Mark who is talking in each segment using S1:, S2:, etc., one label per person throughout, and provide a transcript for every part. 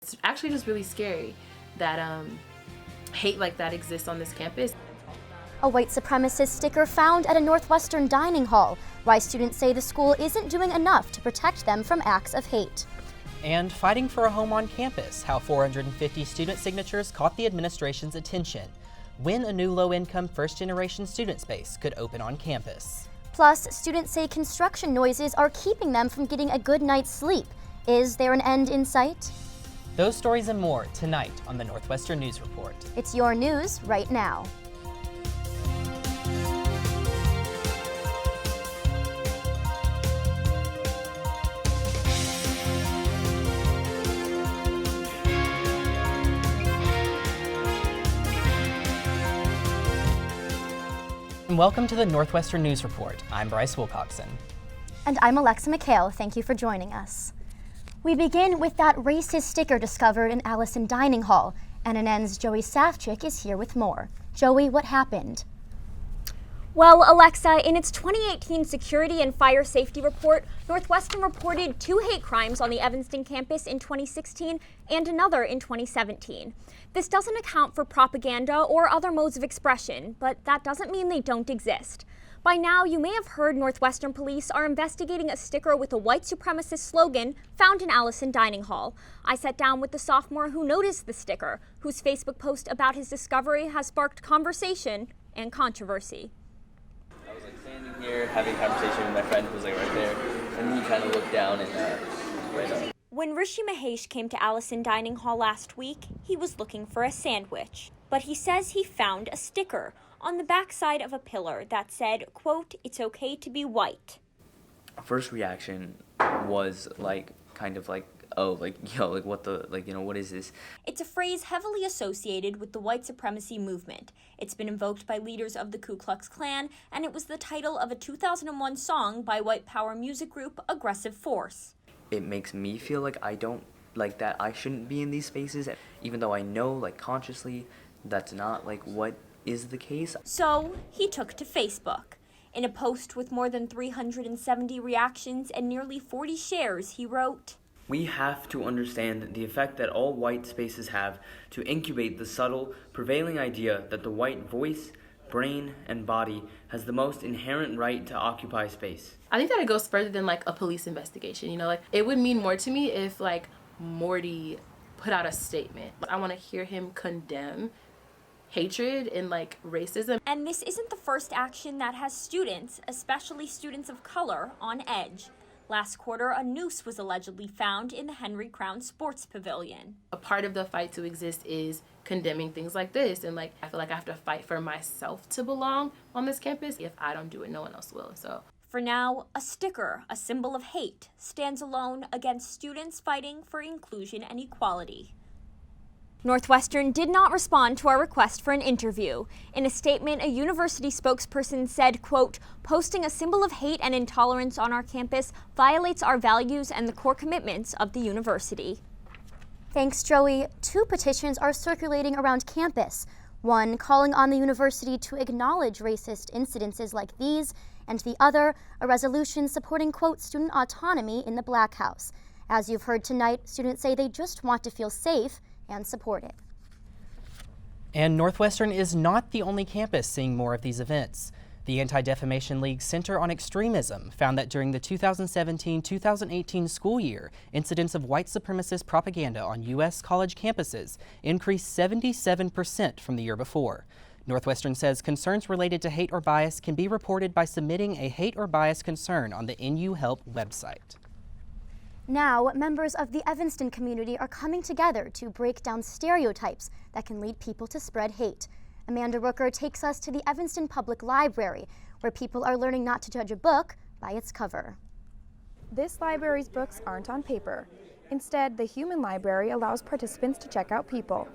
S1: It's actually just really scary that hate like that exists on this campus.
S2: A white supremacist sticker found at a Northwestern dining hall. Why students say the school isn't doing enough to protect them from acts of hate.
S3: And fighting for a home on campus, how 450 student signatures caught the administration's attention. When a new low-income first-generation student space could open on campus.
S2: Plus, students say construction noises are keeping them from getting a good night's sleep. Is there an end in sight?
S3: Those stories and more tonight on the Northwestern News Report.
S2: It's your news right now.
S3: And welcome to the Northwestern News Report. I'm Bryce Wilcoxon.
S2: And I'm Alexa McHale. Thank you for joining us. We begin with that racist sticker discovered in Allison Dining Hall. NNN's Joey Safchik is here with more. Joey, what happened?
S4: Well, Alexa, in its 2018 Security and Fire Safety Report, Northwestern reported 2 hate crimes on the Evanston campus in 2016 and another in 2017. This doesn't account for propaganda or other modes of expression, but that doesn't mean they don't exist. By now, you may have heard Northwestern police are investigating a sticker with a white supremacist slogan found in Allison Dining Hall. I sat down with the sophomore who noticed the sticker, whose Facebook post about his discovery has sparked conversation and controversy.
S5: I was standing here having a conversation with my friend who was right there, and he kind of looked down and right up.
S4: When Rishi Mahesh came to Allison Dining Hall last week, he was looking for a sandwich. But he says he found a sticker on the backside of a pillar that said, quote, "It's okay to be white."
S5: First reaction was what is this?
S4: It's a phrase heavily associated with the white supremacy movement. It's been invoked by leaders of the Ku Klux Klan, and it was the title of a 2001 song by white power music group Aggressive Force.
S5: It makes me feel like I don't like that I shouldn't be in these spaces, even though I know consciously that's not what is the case.
S4: So he took to Facebook. In a post with more than 370 reactions and nearly 40 shares, he wrote,
S5: "We have to understand the effect that all white spaces have to incubate the subtle, prevailing idea that the white voice, brain, and body has the most inherent right to occupy space."
S1: I think that it goes further than a police investigation. It would mean more to me if Morty put out a statement. I want to hear him condemn hatred and racism.
S4: And this isn't the first action that has students, especially students of color, on edge. Last quarter, a noose was allegedly found in the Henry Crown Sports Pavilion.
S1: A part of the fight to exist is condemning things like this, and I feel like I have to fight for myself to belong on this campus. If I don't do it, no one else will. So
S4: for now, a sticker, a symbol of hate, stands alone against students fighting for inclusion and equality. Northwestern did not respond to our request for an interview. In a statement, a university spokesperson said, quote, "Posting a symbol of hate and intolerance on our campus violates our values and the core commitments of the university."
S2: Thanks, Joey. 2 petitions are circulating around campus. One calling on the university to acknowledge racist incidences like these, and the other, a resolution supporting, quote, student autonomy in the Black House. As you've heard tonight, students say they just want to feel safe and supported.
S3: And Northwestern is not the only campus seeing more of these events. The Anti-Defamation League's Center on Extremism found that during the 2017-2018 school year, incidents of white supremacist propaganda on U.S. college campuses increased 77% from the year before. Northwestern says concerns related to hate or bias can be reported by submitting a hate or bias concern on the NU Help website.
S2: Now, members of the Evanston community are coming together to break down stereotypes that can lead people to spread hate. Amanda Rooker takes us to the Evanston Public Library, where people are learning not to judge a book by its cover.
S6: This library's books aren't on paper. Instead, the Human Library allows participants to check out people.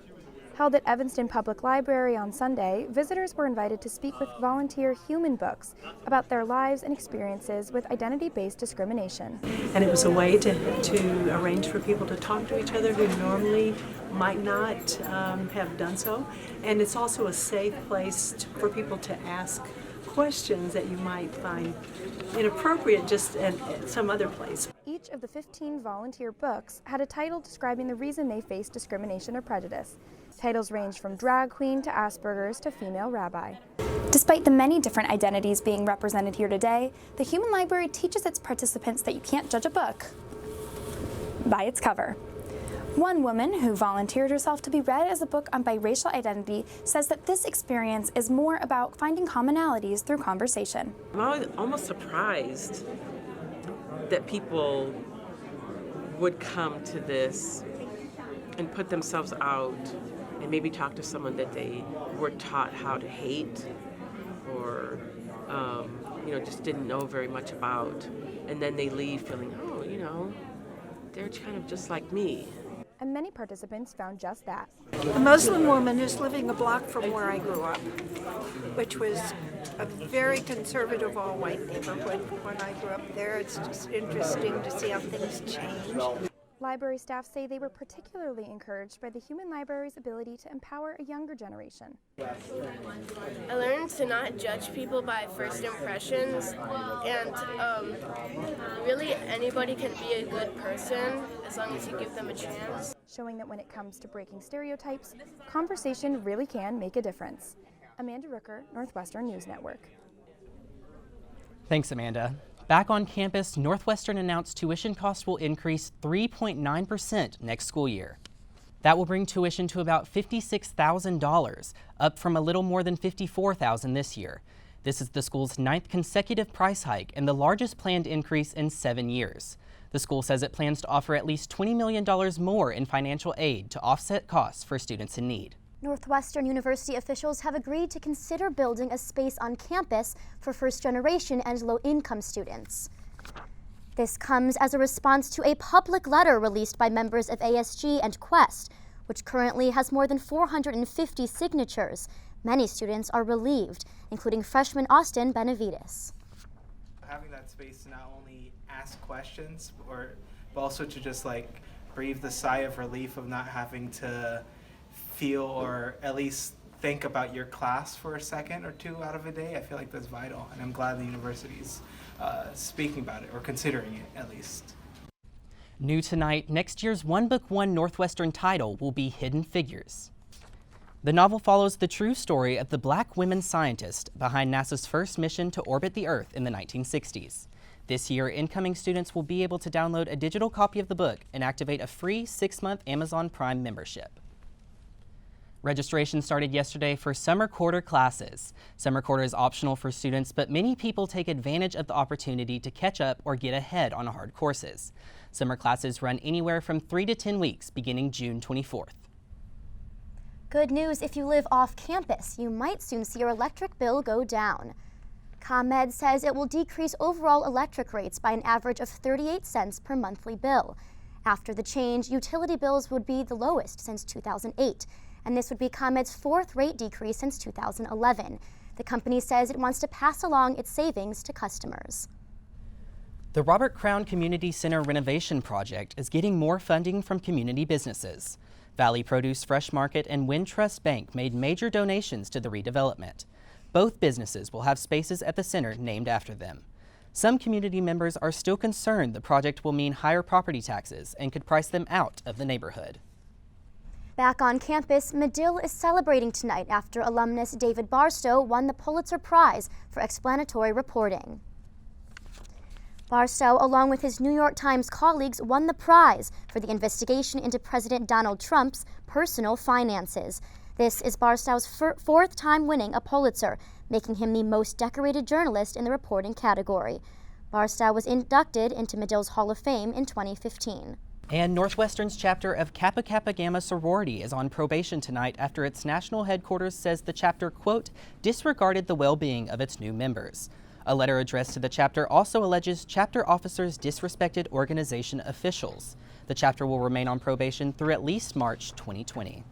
S6: Held at Evanston Public Library on Sunday, visitors were invited to speak with volunteer Human Books about their lives and experiences with identity-based discrimination.
S7: And it was a way to arrange for people to talk to each other who normally might not have done so. And it's also a safe place for people to ask questions that you might find inappropriate just at some other place.
S6: Each of the 15 volunteer books had a title describing the reason they faced discrimination or prejudice. Titles ranged from drag queen to Asperger's to female rabbi. Despite the many different identities being represented here today, the Human Library teaches its participants that you can't judge a book by its cover. One woman who volunteered herself to be read as a book on biracial identity says that this experience is more about finding commonalities through conversation.
S8: I'm almost surprised that people would come to this and put themselves out and maybe talk to someone that they were taught how to hate or just didn't know very much about, and then they leave feeling, they're kind of just like me.
S6: And many participants found just that.
S9: A Muslim woman is living a block from where I grew up, which was a very conservative all-white neighborhood when I grew up there. It's just interesting to see how things change.
S6: Library staff say they were particularly encouraged by the Human Library's ability to empower a younger generation.
S10: I learned to not judge people by first impressions, and really anybody can be a good person as long as you give them a chance.
S6: Showing that when it comes to breaking stereotypes, conversation really can make a difference. Amanda Rooker, Northwestern News Network.
S3: Thanks, Amanda. Back on campus, Northwestern announced tuition costs will increase 3.9% next school year. That will bring tuition to about $56,000, up from a little more than $54,000 this year. This is the school's 9th consecutive price hike and the largest planned increase in 7 years. The school says it plans to offer at least $20 million more in financial aid to offset costs for students in need.
S2: Northwestern University officials have agreed to consider building a space on campus for first-generation and low-income students. This comes as a response to a public letter released by members of ASG and Quest, which currently has more than 450 signatures. Many students are relieved, including freshman Austin Benavides.
S11: Having that space to not only ask questions, but also to just breathe the sigh of relief of not having to feel or at least think about your class for a second or two out of a day. I feel like that's vital, and I'm glad the university's speaking about it, or considering it at least.
S3: New tonight, next year's One Book One Northwestern title will be Hidden Figures. The novel follows the true story of the Black women scientist behind NASA's first mission to orbit the Earth in the 1960s. This year, incoming students will be able to download a digital copy of the book and activate a free 6-month Amazon Prime membership. Registration started yesterday for summer quarter classes. Summer quarter is optional for students, but many people take advantage of the opportunity to catch up or get ahead on hard courses. Summer classes run anywhere from 3 to 10 weeks, beginning June 24th.
S2: Good news if you live off campus. You might soon see your electric bill go down. ComEd says it will decrease overall electric rates by an average of 38 cents per monthly bill. After the change, utility bills would be the lowest since 2008. And this would be ComEd's 4th rate decrease since 2011. The company says it wants to pass along its savings to customers.
S3: The Robert Crown Community Center renovation project is getting more funding from community businesses. Valley Produce Fresh Market and Wintrust Bank made major donations to the redevelopment. Both businesses will have spaces at the center named after them. Some community members are still concerned the project will mean higher property taxes and could price them out of the neighborhood.
S2: Back on campus, Medill is celebrating tonight after alumnus David Barstow won the Pulitzer Prize for explanatory reporting. Barstow, along with his New York Times colleagues, won the prize for the investigation into President Donald Trump's personal finances. This is Barstow's 4th time winning a Pulitzer, making him the most decorated journalist in the reporting category. Barstow was inducted into Medill's Hall of Fame in 2015.
S3: And Northwestern's chapter of Kappa Kappa Gamma sorority is on probation tonight after its national headquarters says the chapter, quote, disregarded the well-being of its new members. A letter addressed to the chapter also alleges chapter officers disrespected organization officials. The chapter will remain on probation through at least March 2020.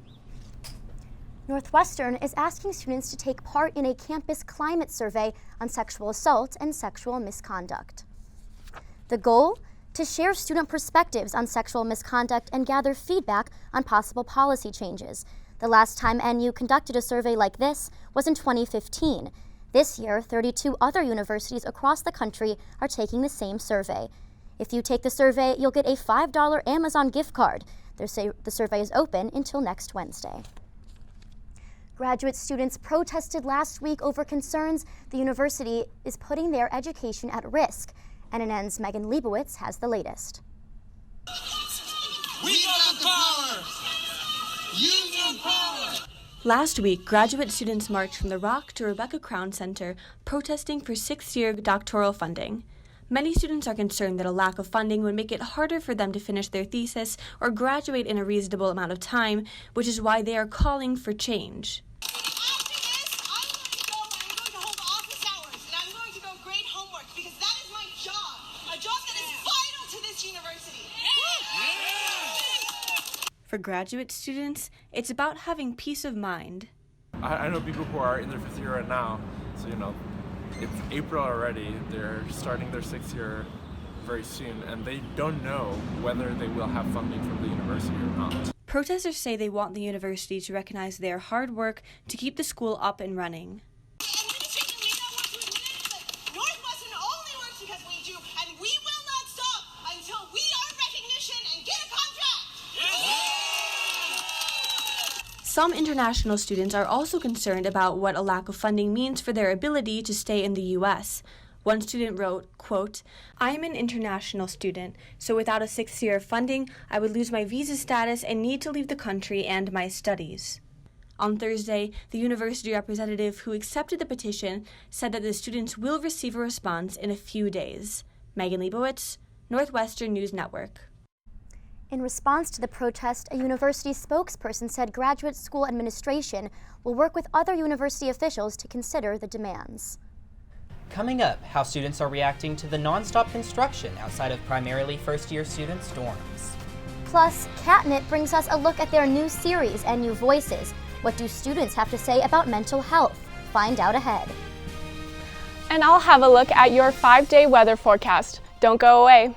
S2: Northwestern is asking students to take part in a campus climate survey on sexual assault and sexual misconduct. The goal? To share student perspectives on sexual misconduct and gather feedback on possible policy changes. The last time NU conducted a survey like this was in 2015. This year, 32 other universities across the country are taking the same survey. If you take the survey, you'll get a $5 Amazon gift card. The survey is open until next Wednesday. Graduate students protested last week over concerns the university is putting their education at risk. NNN's Megan Leibowitz has the latest.
S12: We got the power! Union power!
S13: Last week, graduate students marched from the Rock to Rebecca Crown Center, protesting for sixth-year doctoral funding. Many students are concerned that a lack of funding would make it harder for them to finish their thesis or graduate in a reasonable amount of time, which is why they are calling for change.
S12: After this, I'm going to hold office hours, and I'm going to go grade homework, because that is my job, a job that is vital to this university.
S13: For graduate students, it's about having peace of mind.
S14: I know people who are in their 5th year right now, so it's April already. They're starting their 6th year very soon, and they don't know whether they will have funding from the university or not.
S13: Protesters say they want the university to recognize their hard work to keep the school up and running.
S12: Administration may not want to admit it, but Northwestern only works because we do, and we will not stop until we earn recognition and get a contract!
S13: Some international students are also concerned about what a lack of funding means for their ability to stay in the U.S. One student wrote, quote, "I am an international student, so without a 6th year of funding, I would lose my visa status and need to leave the country and my studies." On Thursday, the university representative who accepted the petition said that the students will receive a response in a few days. Megan Leibowitz, Northwestern News Network.
S2: In response to the protest, a university spokesperson said graduate school administration will work with other university officials to consider the demands.
S3: Coming up, how students are reacting to the nonstop construction outside of primarily first-year students' dorms.
S2: Plus, Catnip brings us a look at their new series and new voices. What do students have to say about mental health? Find out ahead.
S15: And I'll have a look at your 5-day weather forecast. Don't go away.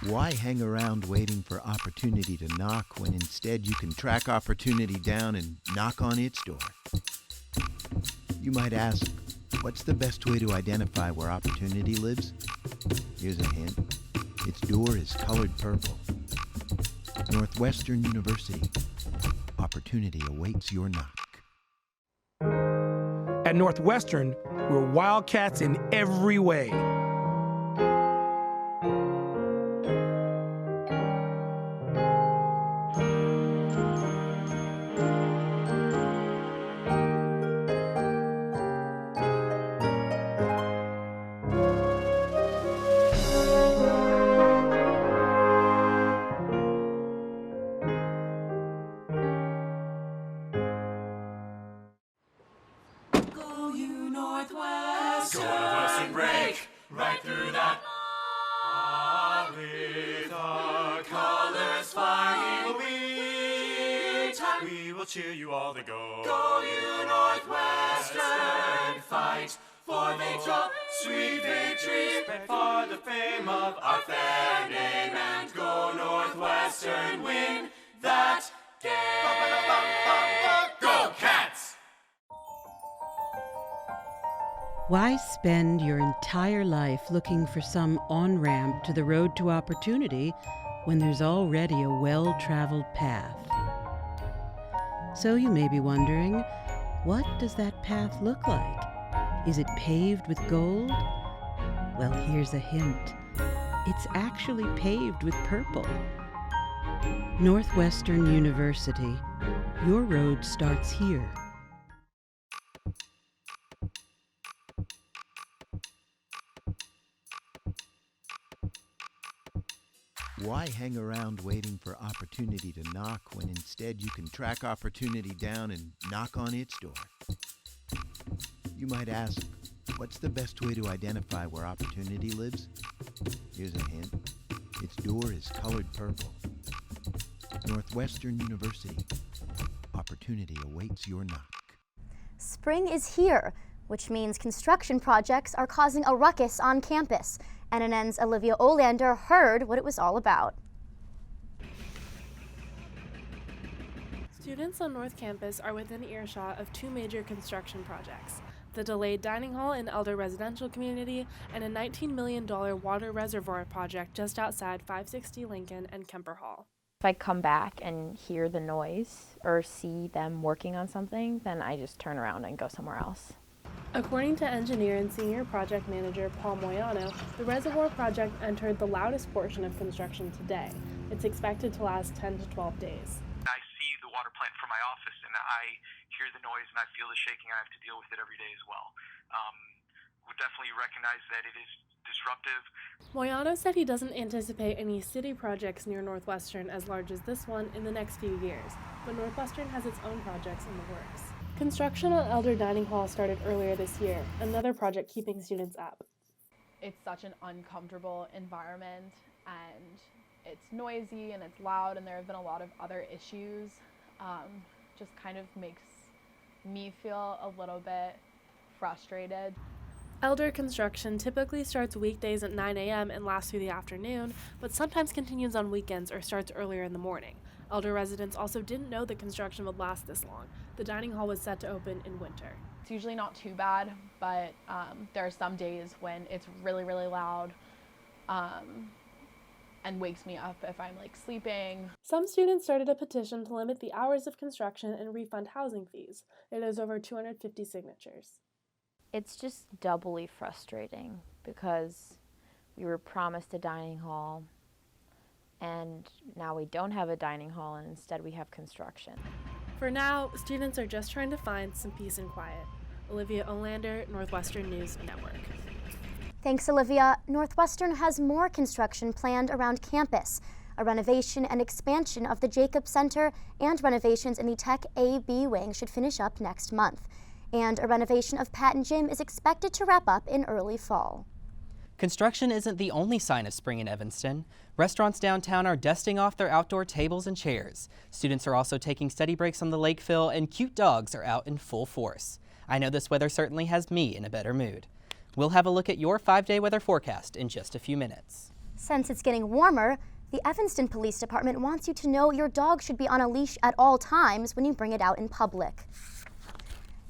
S16: Why hang around waiting for opportunity to knock when instead you can track opportunity down and knock on its door? You might ask, what's the best way to identify where opportunity lives? Here's a hint. Its door is colored purple. Northwestern University. Opportunity awaits your knock.
S17: At Northwestern, we're wildcats in every way.
S12: Northwestern, break right through that. With our colors flying, we will cheer you all to go. Go you Northwestern, fight for victory, sweet victory, for the fame of our fair name, and go Northwestern, win that game. Go Cats!
S18: Why spend your entire life looking for some on-ramp to the road to opportunity when there's already a well-traveled path? So you may be wondering, what does that path look like? Is it paved with gold? Well, here's a hint. It's actually paved with purple. Northwestern University. Your road starts here.
S16: Why hang around waiting for opportunity to knock when instead you can track opportunity down and knock on its door? You might ask, what's the best way to identify where opportunity lives? Here's a hint. Its door is colored purple. Northwestern University. Opportunity awaits your knock.
S2: Spring is here, which means construction projects are causing a ruckus on campus. NNN's Olivia Olander heard what it was all about.
S19: Students on North Campus are within earshot of two major construction projects: the delayed dining hall in Elder Residential Community and a $19 million water reservoir project just outside 560 Lincoln and Kemper Hall.
S20: If I come back and hear the noise or see them working on something, then I just turn around and go somewhere else.
S19: According to engineer and senior project manager Paul Moyano, the reservoir project entered the loudest portion of construction today. It's expected to last 10 to 12 days.
S21: I see the water plant from my office and I hear the noise and I feel the shaking. I have to deal with it every day as well. We definitely recognize that it is disruptive.
S19: Moyano said he doesn't anticipate any city projects near Northwestern as large as this one in the next few years, but Northwestern has its own projects in the works. Construction on Elder Dining Hall started earlier this year, another project keeping students up.
S22: It's such an uncomfortable environment, and it's noisy and it's loud, and there have been a lot of other issues. Just kind of makes me feel a little bit frustrated.
S19: Elder construction typically starts weekdays at 9 a.m. and lasts through the afternoon, but sometimes continues on weekends or starts earlier in the morning. Elder residents also didn't know that construction would last this long. The dining hall was set to open in winter.
S22: It's usually not too bad, but there are some days when it's really, really loud and wakes me up if I'm like sleeping.
S19: Some students started a petition to limit the hours of construction and refund housing fees. It has over 250 signatures.
S20: It's just doubly frustrating because we were promised a dining hall and now we don't have a dining hall and instead we have construction.
S19: For now, students are just trying to find some peace and quiet. Olivia Olander, Northwestern News Network.
S2: Thanks, Olivia. Northwestern has more construction planned around campus. A renovation and expansion of the Jacobs Center and renovations in the Tech A-B wing should finish up next month. And a renovation of Patton Gym is expected to wrap up in early fall.
S3: Construction isn't the only sign of spring in Evanston. Restaurants downtown are dusting off their outdoor tables and chairs. Students are also taking study breaks on the Lakeville, and cute dogs are out in full force. I know this weather certainly has me in a better mood. We'll have a look at your 5-day weather forecast in just a few minutes.
S2: Since it's getting warmer, the Evanston Police Department wants you to know your dog should be on a leash at all times when you bring it out in public.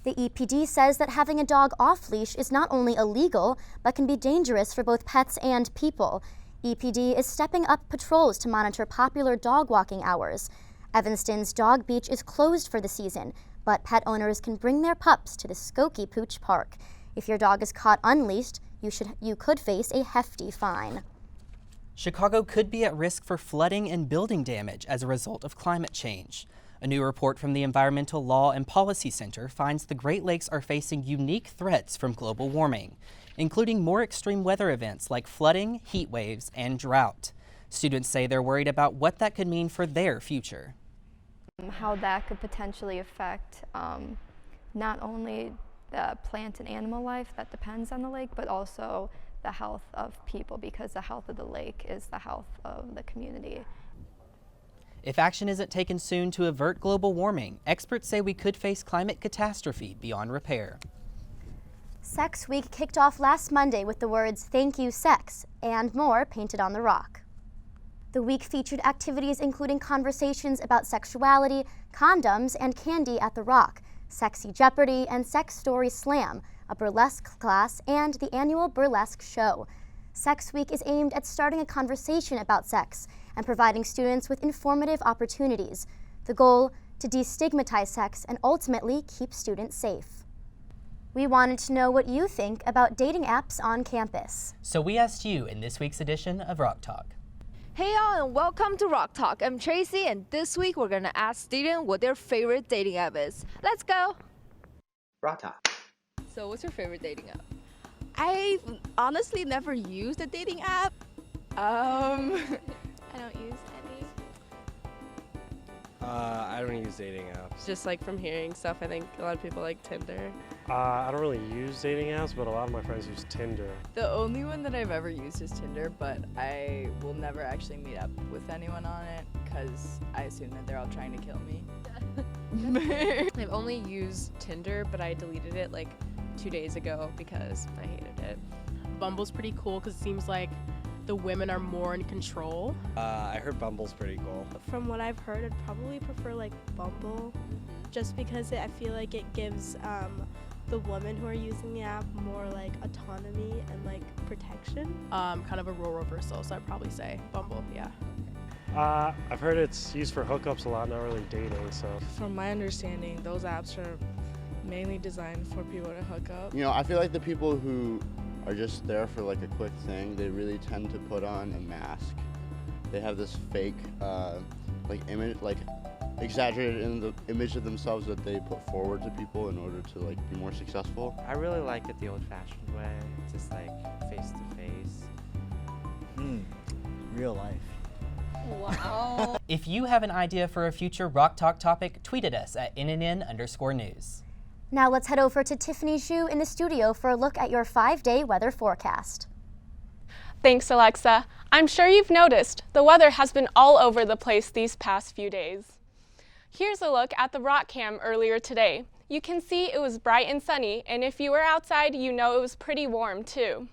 S2: The EPD says that having a dog off-leash is not only illegal, but can be dangerous for both pets and people. EPD is stepping up patrols to monitor popular dog walking hours. Evanston's Dog Beach is closed for the season, but pet owners can bring their pups to the Skokie Pooch Park. If your dog is caught unleashed, you could face a hefty fine.
S3: Chicago could be at risk for flooding and building damage as a result of climate change. A new report from the Environmental Law and Policy Center finds the Great Lakes are facing unique threats from global warming, including more extreme weather events like flooding, heat waves, and drought. Students say they're worried about what that could mean for their future.
S23: How that could potentially affect not only the plant and animal life that depends on the lake, but also the health of people, because the health of the lake is the health of the community.
S3: If action isn't taken soon to avert global warming, experts say we could face climate catastrophe beyond repair.
S2: Sex Week kicked off last Monday with the words "Thank you, sex" and more painted on the rock. The week featured activities including conversations about sexuality, condoms, and candy at the Rock, Sexy Jeopardy, and Sex Story Slam, a burlesque class, and the annual burlesque show. Sex Week is aimed at starting a conversation about sex and providing students with informative opportunities. The goal, to destigmatize sex and ultimately keep students safe. We wanted to know what you think about dating apps on campus.
S3: So we asked you in this week's edition of Rock Talk.
S24: Hey y'all, and welcome to Rock Talk. I'm Tracy, and this week we're gonna ask students what their favorite dating app is. Let's go!
S25: Rock Talk.
S24: So what's your favorite dating app?
S26: I honestly never used a dating app.
S24: I don't use any.
S27: I don't use dating apps.
S28: Just like from hearing stuff, I think a lot of people like Tinder.
S27: I don't really use dating apps, but a lot of my friends use Tinder.
S29: The only one that I've ever used is Tinder, but I will never actually meet up with anyone on it because I assume that they're all trying to kill me.
S30: I've only used Tinder, but I deleted it like 2 days ago because I hated it.
S31: Bumble's pretty cool because it seems like
S1: the women are more in control.
S4: I heard Bumble's pretty cool.
S5: From what I've heard, I'd probably prefer like Bumble, just because I feel like it gives the women who are using the app more like autonomy and like protection.
S1: Kind of a role reversal, so I'd probably say Bumble, yeah.
S27: I've heard it's used for hookups a lot, not really dating, so.
S29: From my understanding, those apps are mainly designed for people to hook up.
S6: You know, I feel like the people who are just there for like a quick thing, they really tend to put on a mask. They have this fake like image, like exaggerated in the image of themselves that they put forward to people in order to like be more successful.
S7: I really like it the old-fashioned way, just like face to face.
S8: Real life.
S3: Wow. If you have an idea for a future Rock Talk topic, tweet at us at @NNN_news.
S2: Now let's head over to Tiffany Xu in the studio for a look at your 5-day weather forecast.
S15: Thanks, Alexa. I'm sure you've noticed the weather has been all over the place these past few days. Here's a look at the rock cam earlier today. You can see it was bright and sunny, and if you were outside, you know it was pretty warm too.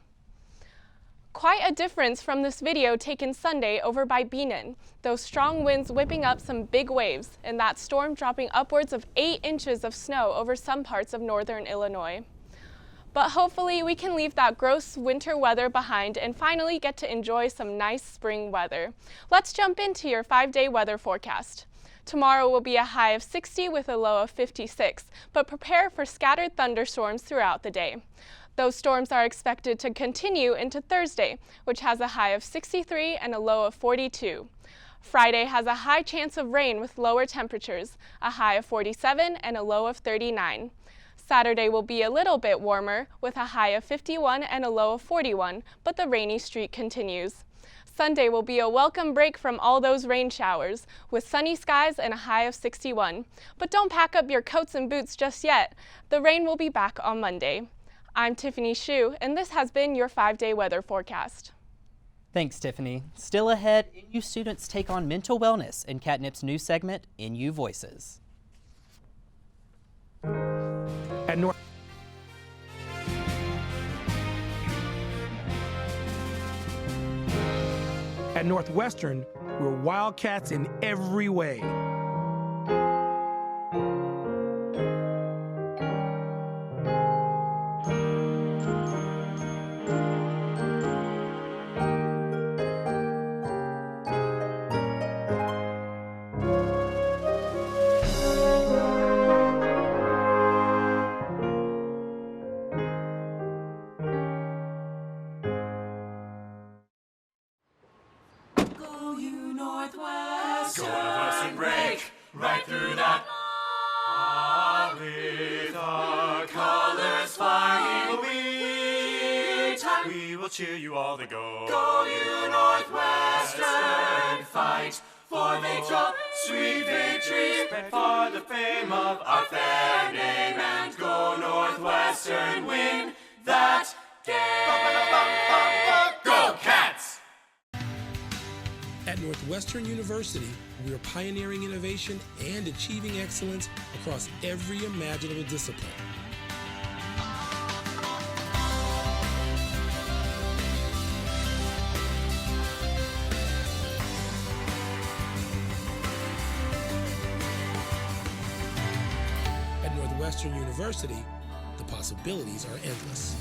S15: Quite a difference from this video taken Sunday over by Benin. Those strong winds whipping up some big waves, and that storm dropping upwards of 8 inches of snow over some parts of northern Illinois. But hopefully we can leave that gross winter weather behind and finally get to enjoy some nice spring weather. Let's jump into your 5-day weather forecast. Tomorrow will be a high of 60 with a low of 56, but prepare for scattered thunderstorms throughout the day. Those storms are expected to continue into Thursday, which has a high of 63 and a low of 42. Friday has a high chance of rain with lower temperatures, a high of 47 and a low of 39. Saturday will be a little bit warmer with a high of 51 and a low of 41, but the rainy streak continues. Sunday will be a welcome break from all those rain showers with sunny skies and a high of 61. But don't pack up your coats and boots just yet. The rain will be back on Monday. I'm Tiffany Xu, and this has been your 5-day weather forecast.
S3: Thanks, Tiffany. Still ahead, NU students take on mental wellness in Catnip's new segment, NU Voices.
S17: At Northwestern, we're wildcats in every way.
S12: Go Northwestern, break right through that. With our colors flying, we will cheer you all the go. Go you Northwestern, fight for victory, sweet victory, for the fame of our fair name, and go Northwestern, win that game. Go Cats!
S17: At Northwestern University, we are pioneering innovation and achieving excellence across every imaginable discipline. At Northwestern University, the possibilities are endless.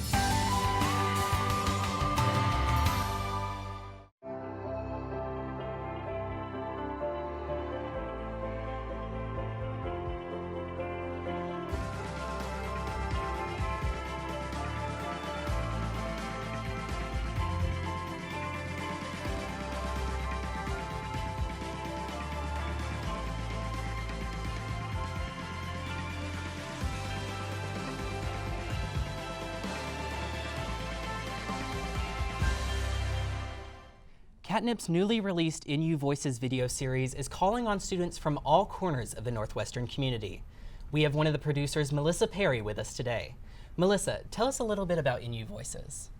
S3: Catnip's newly released NU Voices video series is calling on students from all corners of the Northwestern community. We have one of the producers, Melissa Perry, with us today. Melissa, tell us a little bit about NU Voices.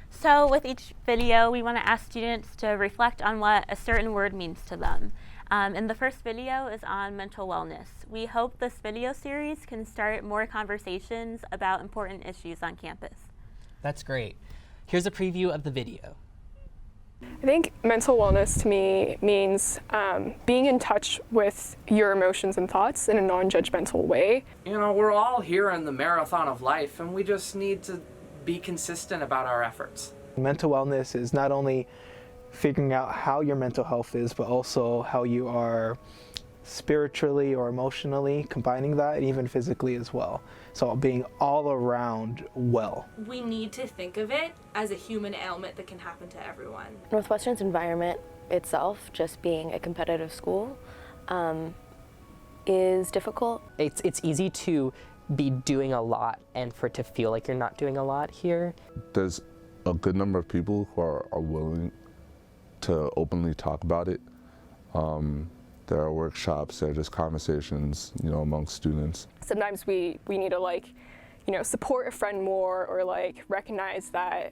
S9: So with each video, we want to ask students to reflect on what a certain word means to them. And the first video is on mental wellness. We hope this video series can start more conversations about important issues on campus.
S3: That's great. Here's a preview of the video.
S15: I think mental wellness to me means being in touch with your emotions and thoughts in a non-judgmental way.
S8: You know, we're all here in the marathon of life, and we just need to be consistent about our efforts.
S10: Mental wellness is not only figuring out how your mental health is, but also how you are spiritually or emotionally, combining that, and even physically as well. So being all around well.
S11: We need to think of it as a human ailment that can happen to everyone.
S13: Northwestern's environment itself, just being a competitive school, is difficult.
S14: It's easy to be doing a lot and for it to feel like you're not doing a lot here.
S16: There's a good number of people who are willing to openly talk about it. There are workshops, there are just conversations, you know, amongst students.
S15: Sometimes we need to, like, you know, support a friend more, or like recognize that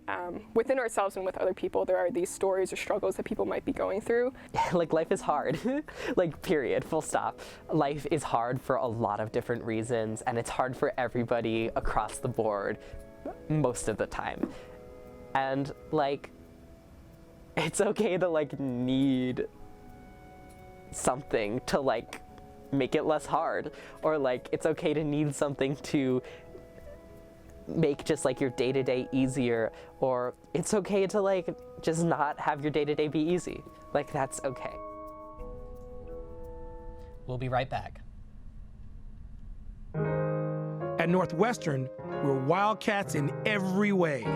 S15: within ourselves and with other people there are these stories or struggles that people might be going through.
S14: Like, life is hard, like, period, full stop. Life is hard for a lot of different reasons, and it's hard for everybody across the board most of the time. And like, it's okay to like need something to like make it less hard, or like it's okay to need something to make just like your day-to-day easier, or it's okay to like just not have your day-to-day be easy. Like, that's okay.
S3: We'll be right back.
S17: At Northwestern, we're wildcats in every way.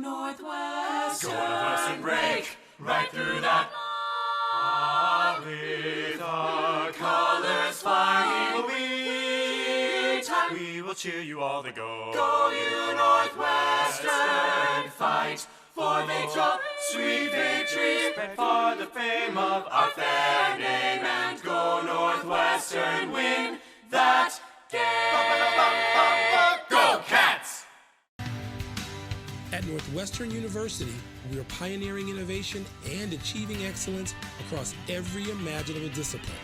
S12: Northwestern, break right through that. With our colors flying, we will cheer you all the go. Go you Northwestern, fight for victory, sweet victory, spread for the fame of our fair name, and go Northwestern, win that game. Go Cats!
S17: At Northwestern University, we are pioneering innovation and achieving excellence across every imaginable discipline.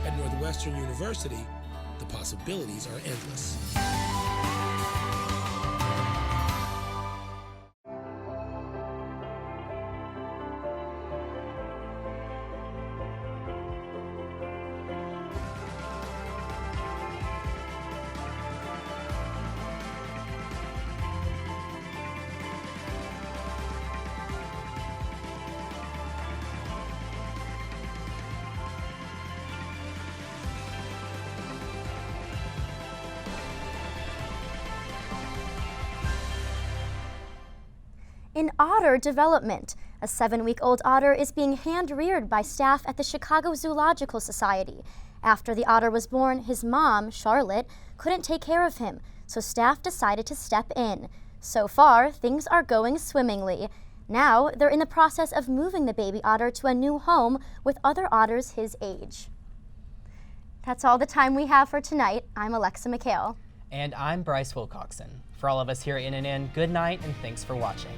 S17: At Northwestern University, the possibilities are endless.
S2: In otter development, a 7-week-old otter is being hand-reared by staff at the Chicago Zoological Society. After the otter was born, his mom, Charlotte, couldn't take care of him, so staff decided to step in. So far, things are going swimmingly. Now, they're in the process of moving the baby otter to a new home with other otters his age. That's all the time we have for tonight. I'm Alexa McHale.
S3: And I'm Bryce Wilcoxon. For all of us here at NNN, good night and thanks for watching.